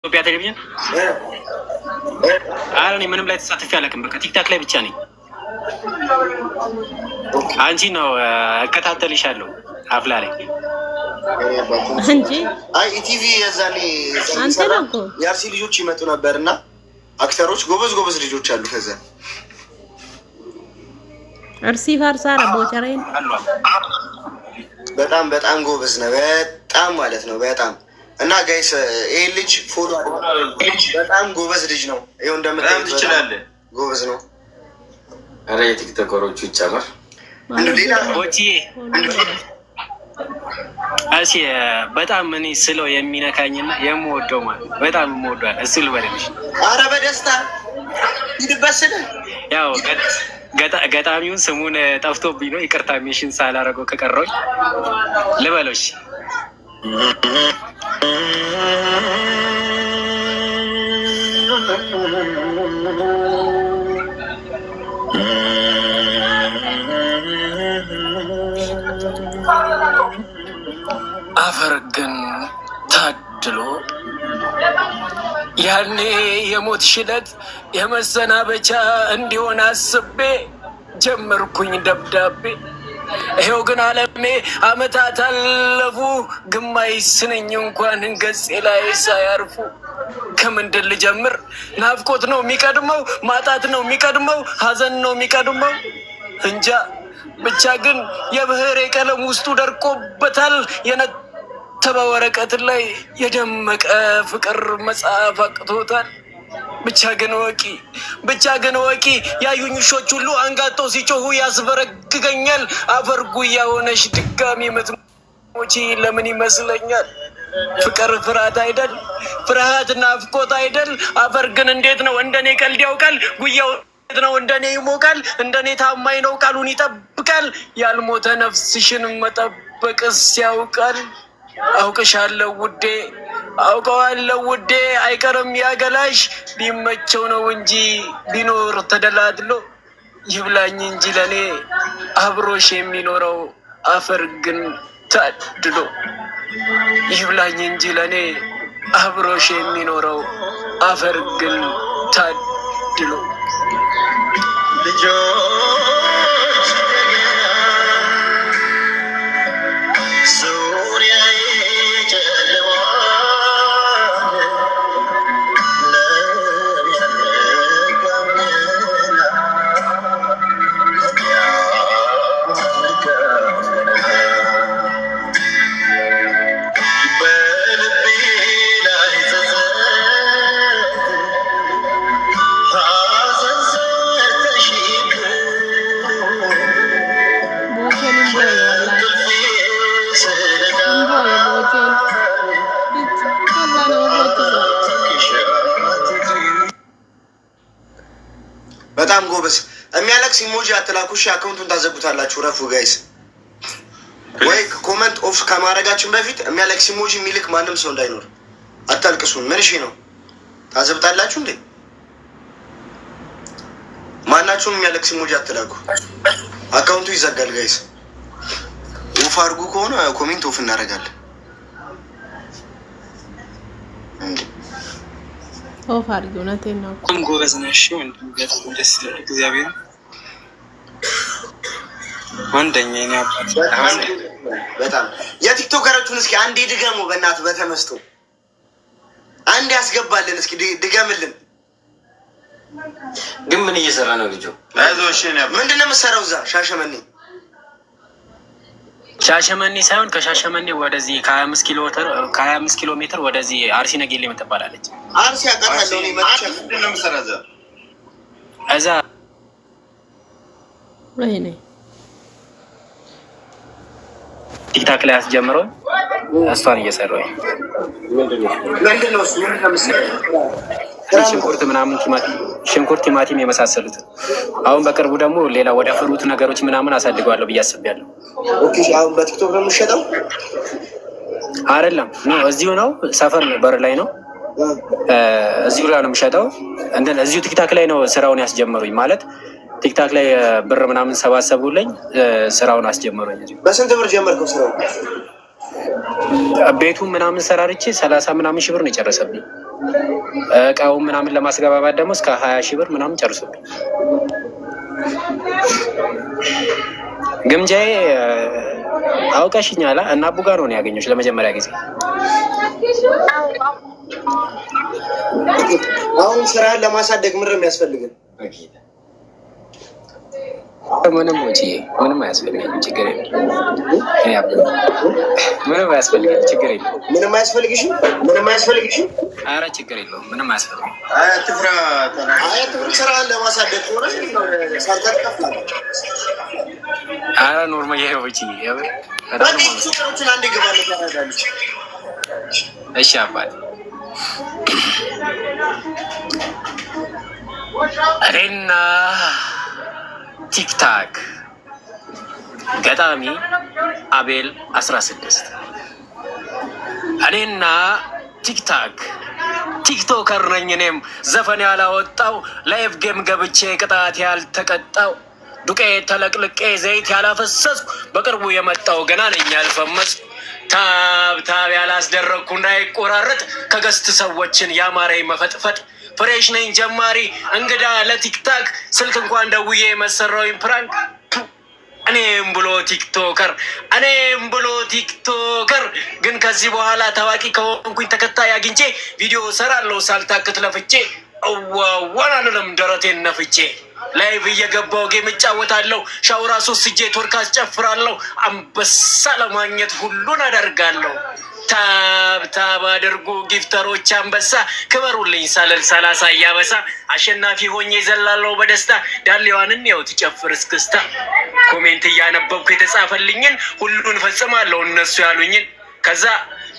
ኢትዮጵያ ቴሌቪዥን እኔ ምንም ላይ ተሳትፌ አላውቅም። በቃ ቲክታክ ላይ ብቻ ነኝ። አንቺ ነው እከታተልሻለሁ አፍላ ላይ እንጂ ኢቲቪ የዛኔ የአርሲ ልጆች ይመጡ ነበር እና አክተሮች ጎበዝ ልጆች አሉ። ከዛ አርሲ ፋርሳራ ቦቸሬን በጣም ጎበዝ ነው። በጣም ማለት ነው በጣም እና ጋይስ ይሄ ልጅ ፎሎ በጣም ጎበዝ ልጅ ነው። ይሄው እንደምታዩት ትችላለህ፣ ጎበዝ ነው። አረ የቲክቶከሮቹ ይጨመር ሌላ ቦቺ እሺ። በጣም እኔ ስለው የሚነካኝና የምወደው ማለት በጣም የምወደው እሱ ልበልሽ። አረ በደስታ ይድበስል። ያው ገጣሚውን ስሙን ጠፍቶብኝ ነው፣ ይቅርታ ሜሽን ሳላረገው ከቀረው ልበሎሽ። አፈር ግን ታድሎ ያኔ የሞት ሽለት የመሰናበቻ እንዲሆን አስቤ ጀመርኩኝ ደብዳቤ። ይሄው ግን አለሜ አመታት አለፉ፣ ግማሽ ስንኝ እንኳን ገጼ ላይ ሳያርፉ። ከምንድን ልጀምር? ናፍቆት ነው የሚቀድመው፣ ማጣት ነው የሚቀድመው፣ ሀዘን ነው የሚቀድመው። እንጃ ብቻ ግን የብህሬ ቀለም ውስጡ ደርቆበታል። የነተበ ወረቀት ላይ የደመቀ ፍቅር መጽሐፍ አቅቶታል። ብቻ ግን ወቂ ያዩኝ ውሾች ሁሉ አንጋጠው ሲጮሁ ያስበረግገኛል። አፈር ጉያ ሆነሽ ድጋሚ ምትሞቺ ለምን ይመስለኛል? ፍቅር ፍርሃት አይደል? ፍርሃት ናፍቆት አይደል? አፈር ግን እንዴት ነው እንደኔ ቀልድ ያውቃል? ጉያው ነው እንደኔ ይሞቃል? እንደኔ ታማኝ ነው ቃሉን ይጠብቃል? ያልሞተ ነፍስሽን መጠበቅስ ያውቃል? አውቅሻለሁ ውዴ አውቀዋለሁ ውዴ አይቀርም ያገላሽ። ቢመቸው ነው እንጂ ቢኖር ተደላድሎ ይብላኝ እንጂ ለኔ አብሮሽ የሚኖረው አፈር ግን ታድሎ። ይብላኝ እንጂ ለኔ አብሮሽ የሚኖረው አፈር ግን ታድሎ። በጣም ጎበዝ። የሚያለቅስ ኢሞጂ አትላኩሽ፣ አካውንቱን ታዘጉታላችሁ። ረፉ ጋይስ። ወይ ኮመንት ኦፍ ከማድረጋችን በፊት የሚያለቅስ ኢሞጂ የሚልክ ማንም ሰው እንዳይኖር። አታልቅሱን። ምን እሺ ነው ታዘብጣላችሁ እንዴ? ማናችሁም የሚያለቅስ ኢሞጂ አትላኩ፣ አካውንቱ ይዘጋል ጋይስ። ኦፍ አድርጉ ከሆነ ኮሜንት ኦፍ እናደርጋለን። ኦፍ አድርጉ። እውነቴን ነው። ጎበዝ ነሽ። በጣም ደስ ይላል። እግዚአብሔር አንደኛ ነው አባት። በጣም የቲክቶከሮቹን እስኪ አንዴ ድገሙ በእናት በተመስቶ አንዴ ያስገባልን እስኪ ድገምልን። ግን ምን እየሰራ ነው ልጁ? ምንድን ነው የምትሰራው እዛ ሻሸመኔ? ሻሸመኔ ሳይሆን ከሻሸመኔ ወደዚህ ከ25 ኪሎ ሜትር ወደዚህ አርሲ ነገሌ የምትባላለች። አርሲ አውቃታለሁ እኔ መጥቻ ነው የምሰራ እዛ ወይኔ ቲክታክ ላይ አስጀምረው እሷን እየሰራሁኝ ምንድን ነው እሱ ሽንኩርት ምናምን ሽንኩርት፣ ቲማቲም የመሳሰሉት። አሁን በቅርቡ ደግሞ ሌላ ወደ ፍሩት ነገሮች ምናምን አሳድገዋለሁ ብዬ አስቤያለሁ። ኦኬ። አሁን በቲክቶክ ነው የምትሸጠው? አይደለም ነው እዚሁ ነው፣ ሰፈር በር ላይ ነው፣ እዚሁ ላይ ነው የምሸጠው። እዚሁ ቲክታክ ላይ ነው ስራውን ያስጀመሩኝ። ማለት ቲክታክ ላይ ብር ምናምን ሰባሰቡልኝ፣ ስራውን አስጀመሩኝ። በስንት ብር ጀመርከው ስራው? ቤቱ ምናምን ሰራርቼ 30 ምናምን ሺህ ብር ነው የጨረሰብኝ። እቃው ምናምን ለማስገባባት ደግሞ እስከ 20 ሺህ ብር ምናምን ጨርሶብኝ ግምጃዬ አውቀሽኛላ እና አቡ ጋር ነው ያገኘሁሽ ለመጀመሪያ ጊዜ። አሁን ስራህን ለማሳደግ ምንድን ነው የሚያስፈልግን? ምንም ወጪ ምንም አያስፈልግም፣ ችግር የለም። ምንም አያስፈልግም፣ ችግር የለም። ምንም አያስፈልግሽም? ምንም አያስፈልግሽም? ኧረ ችግር የለውም፣ ምንም አያስፈልግም። አትፍራ። ስራህን ለማሳደግ ሆነ ሰርተህ ትከፍላለህ። ኧረ ኖርማል ይሄ ወጪ ሱቆችን አንዴ ገባለት ያደርጋለች። እሺ አባቴ እኔና ቲክታክ ገጣሚ አቤል 16 እኔና ቲክታክ ቲክቶከር ነኝ። እኔም ዘፈን ያላወጣው ላይቭ ጌም ገብቼ ቅጣት ያልተቀጣው ዱቄት ተለቅልቄ ዘይት ያላፈሰስኩ በቅርቡ የመጣው ገና ነኝ ያልፈመስኩ ታብ ያላስደረግኩ እንዳይቆራረጥ ከገስት ሰዎችን ያማረኝ መፈጥፈጥ ፍሬሽ ነኝ ጀማሪ እንግዳ ለቲክታክ ስልክ እንኳን ደውዬ የመሰራውኝ ፕራንክ እኔም ብሎ ቲክቶከር ግን ከዚህ በኋላ ታዋቂ ከሆንኩኝ ተከታይ አግኝቼ ቪዲዮ ሰራለሁ ሳልታክት ለፍቼ እዋዋን አልልም ደረቴን ነፍቼ ላይቭ እየገባው ጌም እጫወታለሁ ሻውራ 3 ስጄ ቶርክ አስጨፍራለሁ አንበሳ ለማግኘት ሁሉን አደርጋለሁ። ታብ አድርጉ ጊፍተሮች አንበሳ ክበሩልኝ ሳልል 30 እያበሳ አሸናፊ ሆኜ ዘላለሁ በደስታ ዳሌዋንን ያው ትጨፍር እስክስታ ኮሜንት እያነበብኩ የተጻፈልኝን ሁሉን ፈጽማለሁ እነሱ ያሉኝን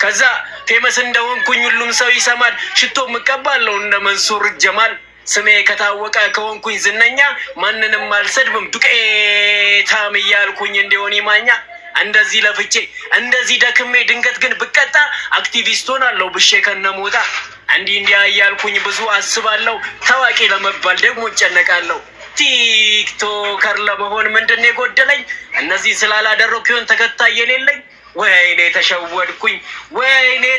ከዛ ፌመስ እንደሆንኩኝ ሁሉም ሰው ይሰማል ሽቶ ምቀባለሁ እንደ መንሱር ጀማል ስሜ ከታወቀ ከሆንኩኝ ዝነኛ ማንንም አልሰድብም ዱቄታም እያልኩኝ እንዲሆን ይማኛ እንደዚህ ለፍቼ እንደዚህ ደክሜ ድንገት ግን ብቀጣ አክቲቪስት ሆናለሁ ብሼ ከነሞታ እንዲያ እያልኩኝ ብዙ አስባለሁ ታዋቂ ለመባል ደግሞ እጨነቃለሁ። ቲክቶከር ለመሆን ምንድን ነው የጎደለኝ? እነዚህ ስላላደረኩ ይሆን ተከታይ የሌለኝ? ወይኔ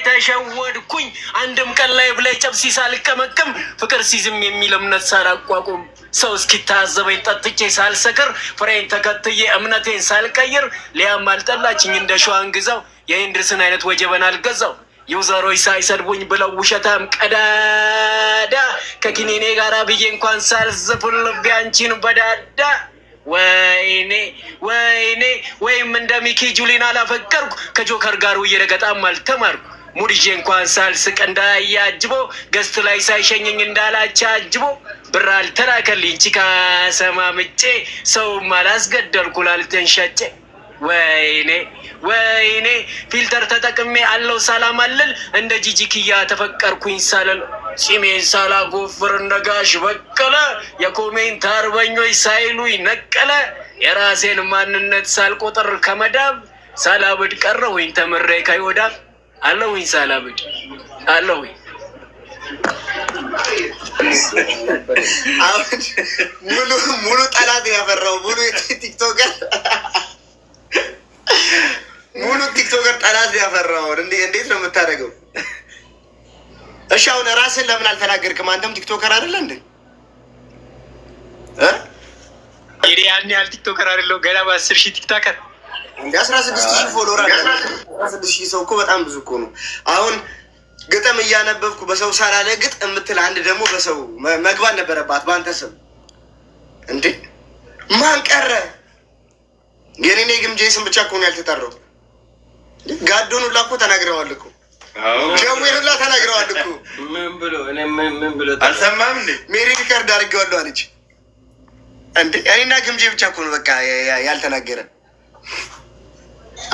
ተሸወድኩኝ አንድም ቀን ላይ ብላይ ጨብሲ ሳልቀመቅም ፍቅር ሲዝም የሚል እምነት ሳላቋቁም ሰው እስኪታዘበኝ ጠጥቼ ሳልሰክር ፍሬን ተከትዬ እምነቴን ሳልቀይር ሊያም አልጠላችኝ እንደ ሸዋን ግዛው የኢንድርስን አይነት ወጀበን አልገዛው ዩዘሮች ሳይሰድቡኝ ብለው ውሸታም ቀዳዳ ከኪኔኔ ጋራ ብዬ እንኳን ሳልዝፉል ቢያንቺን በዳዳ ወይም እንደ ሚኪ ጁሊን አላፈቀርኩ ከጆከር ጋር እየረገጣም አልተማርኩ ሙድጄ እንኳን ሳልስቅ እንዳያጅቦ ገስት ላይ ሳይሸኘኝ እንዳላቻ አጅቦ ብር አልተላከልኝ ቺካ ሰማምጬ ሰውም አላስገደልኩ ላልተንሸጬ ወይኔ ፊልተር ተጠቅሜ አለው ሰላም አለል እንደ ጂጂክያ ተፈቀርኩኝ ሳለል ጺሜን ሳላጎፍር ነጋሽ በቀለ የኮሜንት አርበኞች ሳይሉኝ ነቀለ የራሴን ማንነት ሳልቆጥር ከመዳብ ሳላብድ ቀረሁኝ ተምሬ ከይወዳብ አለሁኝ ሳላብድ አለሁኝ። ሙሉ ጠላት ያፈራው ሙሉ ቲክቶከር ጠላት ያፈራው እንዴት ነው የምታደርገው? እሺ አሁን ራስን ለምን አልተናገርክም? አንተም ቲክቶከር አይደለ እንዴ? ያን ያህል ቲክቶከር አይደለሁ ገና በ10 ሺህ ቲክቶከር እንደ 16,000 ፎሎወር አለ። 16,000 ሰው እኮ በጣም ብዙ እኮ ነው። አሁን ግጥም እያነበብኩ በሰው ሳላለ ግጥም የምትል አንድ ደግሞ በሰው መግባት ነበረባት በአንተ ስም እንዴ? ማን ቀረ? የኔ ግምጄ ስም ብቻ እኮ ነው ያልተጠራው። ጋዶን ሁላ እኮ ተናግረዋል እኮ ጀዌን ሁላ ተናግረዋል እኮ። ምን ብሎ አልሰማም እንዴ? ሜሪ ሪከርድ አድርጌዋለሁ አለች እንዴ? እኔና ግምጄ ብቻ እኮ ነው በቃ ያልተናገረ።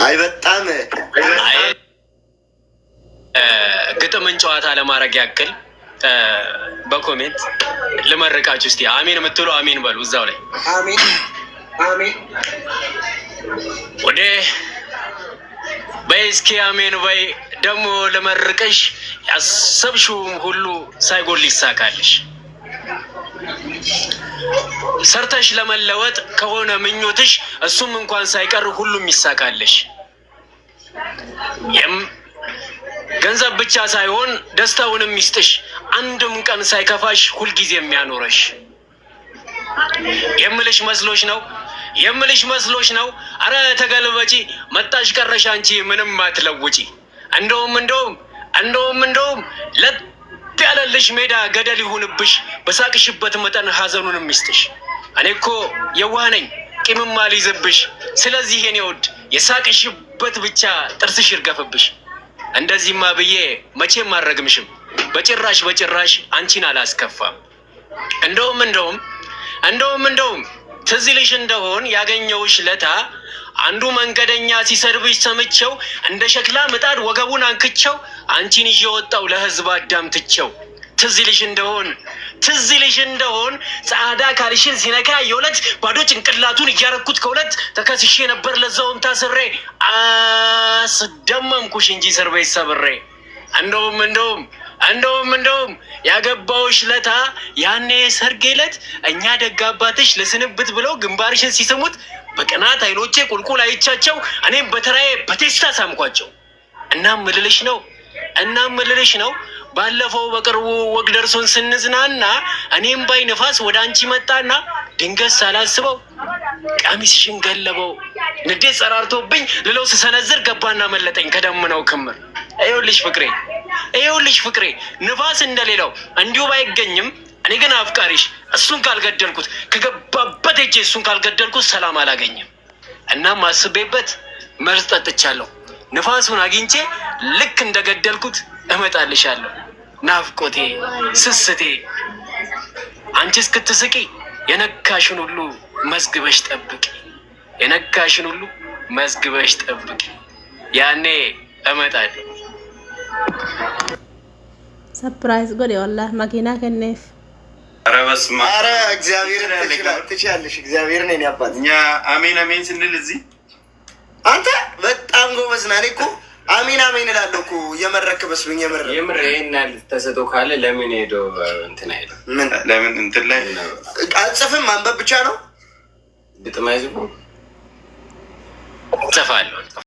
አይ በጣም ግጥምን ጨዋታ ለማድረግ ያክል በኮሜንት ልመርቃችሁ እስቲ። አሜን የምትሉ አሜን በሉ እዛው ላይ አሜን አሜን። ወደ በይ እስኪ አሜን በይ። ደግሞ ልመርቅሽ ያሰብሽውም ሁሉ ሳይጎል ይሳካልሽ። ሰርተሽ ለመለወጥ ከሆነ ምኞትሽ እሱም እንኳን ሳይቀር ሁሉም ይሳካልሽ። ገንዘብ ብቻ ሳይሆን ደስታውንም ይስጥሽ፣ አንድም ቀን ሳይከፋሽ ሁልጊዜ የሚያኖረሽ። የምልሽ መስሎሽ ነው አረ ተገልበጪ፣ መጣሽ ቀረሽ አንቺ ምንም አትለውጪ። እንደውም ለጥ ያለልሽ ሜዳ ገደል ይሁንብሽ፣ በሳቅሽበት መጠን ሀዘኑንም ይስጥሽ። እኔ እኮ የዋህ ነኝ ቂምም አልይዝብሽ፣ ስለዚህ የኔ ውድ የሳቅሽበት ብቻ ጥርስሽ ይርገፍብሽ። እንደዚህማ ብዬ መቼም አልረግምሽም፣ በጭራሽ አንቺን አላስከፋም። እንደውም ትዝ ይልሽ እንደሆን ያገኘውሽ ለታ አንዱ መንገደኛ ሲሰርብሽ ሰምቼው እንደ ሸክላ ምጣድ ወገቡን አንክቸው አንቺን ይዤ ወጣው ለህዝብ አዳምትቸው። ትዝ ይልሽ እንደሆን ጻዳ ካልሽን ሲነካ የሁለት ባዶ ጭንቅላቱን እያረኩት ከሁለት ተከስሼ ነበር ለዛውም ታስሬ አስደመምኩሽ እንጂ እስር ቤት ሰብሬ። እንደውም ያገባውሽ ለታ ያኔ ሰርጌ ዕለት እኛ ደግ አባትሽ ለስንብት ብለው ግንባርሽን ሲስሙት በቅናት አይኖቼ ቁልቁል አይቻቸው እኔም በተራዬ በቴስታ ሳምኳቸው። እናም ምልልሽ ነው ባለፈው በቅርቡ ወግ ደርሶን ስንዝናና እኔም ባይ ነፋስ ወደ አንቺ መጣና ድንገት ሳላስበው ቀሚስሽን ገለበው። ንዴት ጸራርቶብኝ ልለው ስሰነዝር ገባና መለጠኝ ከደመናው ክምር። ይኸውልሽ ፍቅሬ ንፋስ እንደሌለው እንዲሁ ባይገኝም እኔ ግን አፍቃሪሽ እሱን ካልገደልኩት ከገባበት ሄጄ እሱን ካልገደልኩት ሰላም አላገኝም። እናም አስቤበት መርዝ ጠጥቻለሁ። ንፋሱን አግኝቼ ልክ እንደገደልኩት እመጣልሻለሁ። ናፍቆቴ ስስቴ አንቺ እስክትስቂ የነካሽን ሁሉ መዝግበሽ ጠብቂ፣ ያኔ እመጣለሁ። ሰርፕራይዝ ጎዴ ወላሂ መኪና ከነፍ ኧረ እግዚአብሔርን ትችያለሽ። እግዚአብሔርን እኔ አባት እኛ አሜን ስንል እዚህ አንተ በጣም ጎበዝ ነህ። እኔ እኮ አሜን እላለሁ እኮ እየመረክ መስሎኝ የምር ይሄን ያህል ተሰጥኦ ካለ ለምን ሄዶ እንትን አይልም? ለምን እንትን ላይ አጽፍም ማንበብ ብቻ ነው። ግጥም አይዝም ጽፋለሁ